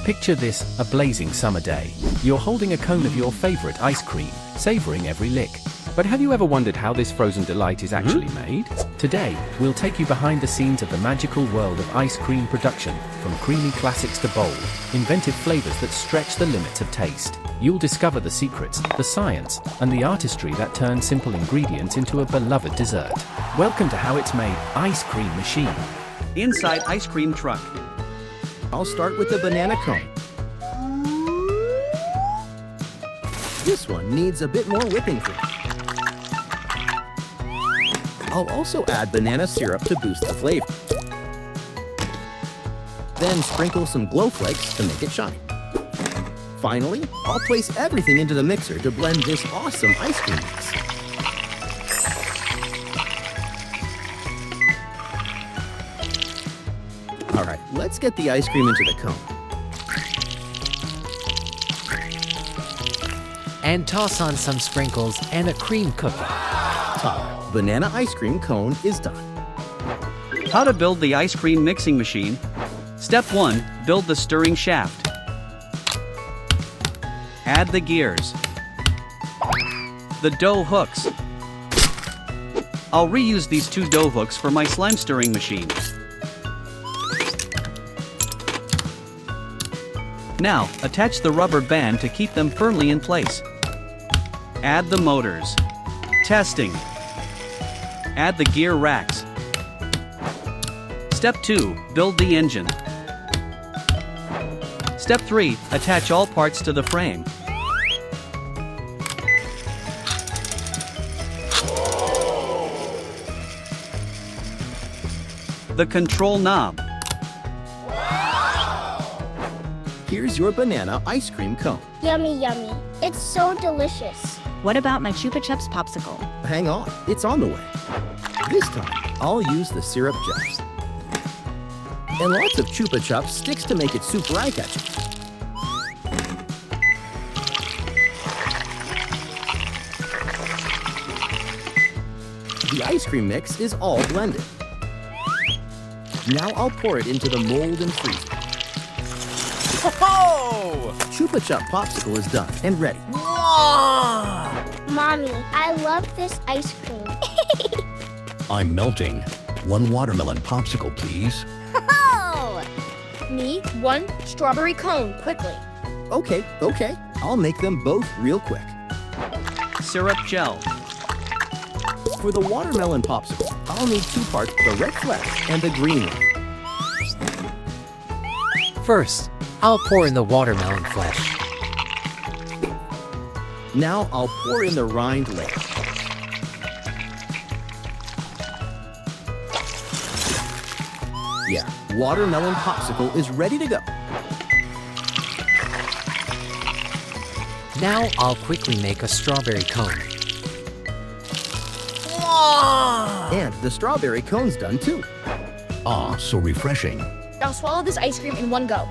Picture this, a blazing summer day. You're holding a cone of your favorite ice cream, savoring every lick. But have you ever wondered how this frozen delight is actually made? Today, we'll take you behind the scenes of the magical world of ice cream production, from creamy classics to bold, inventive flavors that stretch the limits of taste. You'll discover the secrets, the science, and the artistry that turn simple ingredients into a beloved dessert. Welcome to How It's Made, Ice Cream Machine. Inside ice cream truck. I'll start with the banana cone. This one needs a bit more whipping cream. I'll also add banana syrup to boost the flavor. Then sprinkle some glow flakes to make it shine. Finally, I'll place everything into the mixer to blend this awesome ice cream mix. Alright, let's get the ice cream into the cone. And toss on some sprinkles and a cream cookie. Ta-da! Banana ice cream cone is done. How to build the ice cream mixing machine. Step 1. Build the stirring shaft. Add the gears. The dough hooks. I'll reuse these 2 dough hooks for my slime stirring machine. Now, attach the rubber band to keep them firmly in place. Add the motors. Testing. Add the gear racks. Step 2. Build the engine. Step 3. Attach all parts to the frame. The control knob. Here's your banana ice cream cone. Yummy, yummy. It's so delicious. What about my Chupa Chups popsicle? Hang on, it's on the way. This time, I'll use the syrup gels. And lots of Chupa Chups sticks to make it super eye-catching. The ice cream mix is all blended. Now I'll pour it into the mold and freeze it. Oh! Chupa Chup popsicle is done and ready. Mommy, I love this ice cream. I'm melting. 1 watermelon popsicle, please. Me, 1 strawberry cone, quickly. Okay. I'll make them both real quick. Syrup gel. For the watermelon popsicle, I'll need 2 parts of the red flesh and the green one. First, I'll pour in the watermelon flesh. Now I'll pour in the rind layer. Yeah, watermelon popsicle is ready to go. Now I'll quickly make a strawberry cone. And the strawberry cone's done too. Ah, so refreshing. Now swallow this ice cream in one go.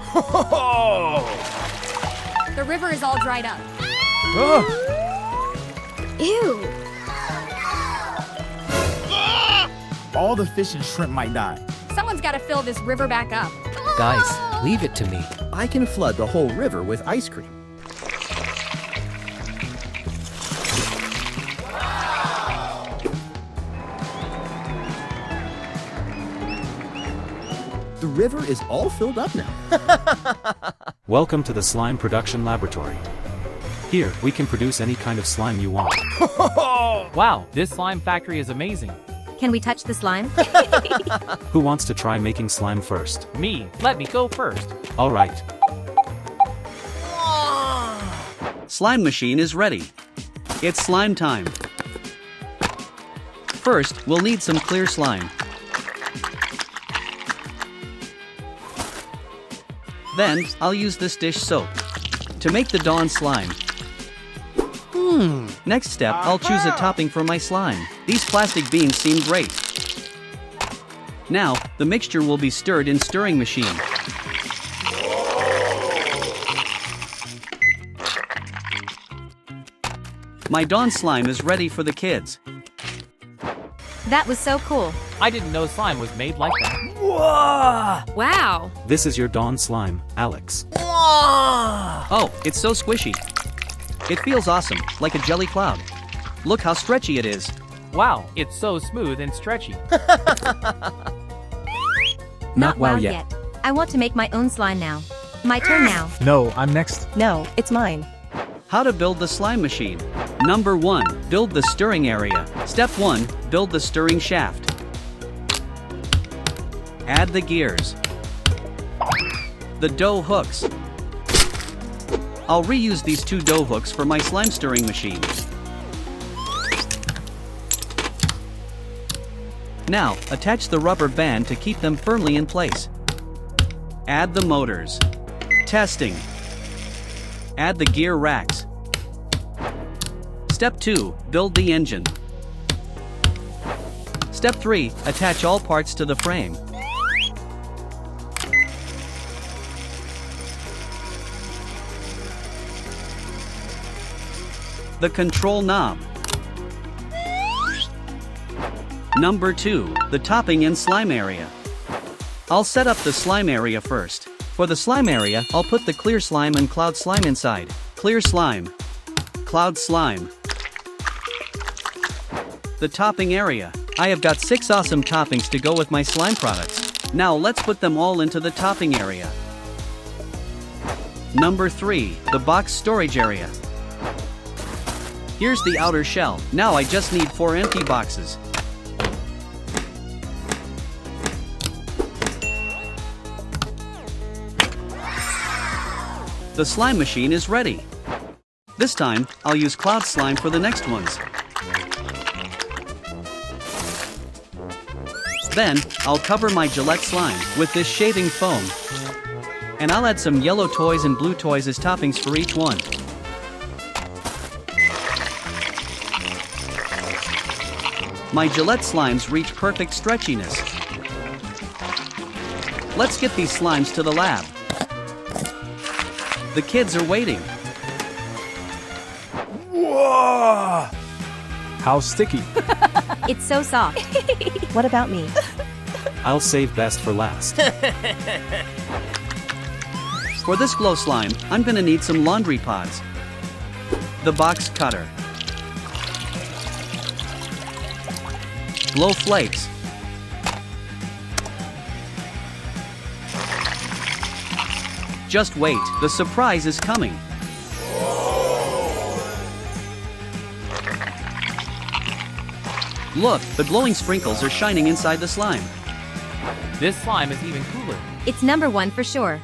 The river is all dried up. Ew. All the fish and shrimp might die. Someone's got to fill this river back up. Guys, leave it to me. I can flood the whole river with ice cream. The river is all filled up now. Welcome to the Slime Production Laboratory. Here, we can produce any kind of slime you want. Wow, this slime factory is amazing. Can we touch the slime? Who wants to try making slime first? Me, let me go first. All right. Slime machine is ready. It's slime time. First, we'll need some clear slime. Then, I'll use this dish soap to make the Dawn slime. Next step, I'll choose a topping for my slime. These plastic beans seem great. Now, the mixture will be stirred in stirring machine. My Dawn slime is ready for the kids. That was so cool. I didn't know slime was made like that. Wow. This is your Dawn slime, Alex. Oh, it's so squishy. It feels awesome, like a jelly cloud. Look how stretchy it is. Wow, it's so smooth and stretchy. Not wow yet. I want to make my own slime now. My turn now. No, I'm next. No, it's mine. How to build the slime machine. Number 1. Build the stirring area. Step 1. Build the stirring shaft. Add the gears. The dough hooks. I'll reuse these 2 dough hooks for my slime stirring machine. Now, attach the rubber band to keep them firmly in place. Add the motors. Testing. Add the gear racks. Step 2. Build the engine. Step 3. Attach all parts to the frame. The control knob. Number 2. The topping and slime area. I'll set up the slime area first. For the slime area, I'll put the clear slime and cloud slime inside. Clear slime. Cloud slime. The topping area. I have got 6 awesome toppings to go with my slime products. Now let's put them all into the topping area. Number 3. The box storage area. Here's the outer shell. Now I just need 4 empty boxes. The slime machine is ready. This time, I'll use cloud slime for the next ones. Then, I'll cover my Gillette slime with this shaving foam. And I'll add some yellow toys and blue toys as toppings for each one. My Gillette slimes reach perfect stretchiness. Let's get these slimes to the lab. The kids are waiting. Whoa! How sticky. It's so soft. What about me? I'll save best for last. For this glow slime, I'm gonna need some laundry pods. The box cutter. Glow flakes. Just wait, the surprise is coming. Look, the glowing sprinkles are shining inside the slime. This slime is even cooler. It's number 1 for sure.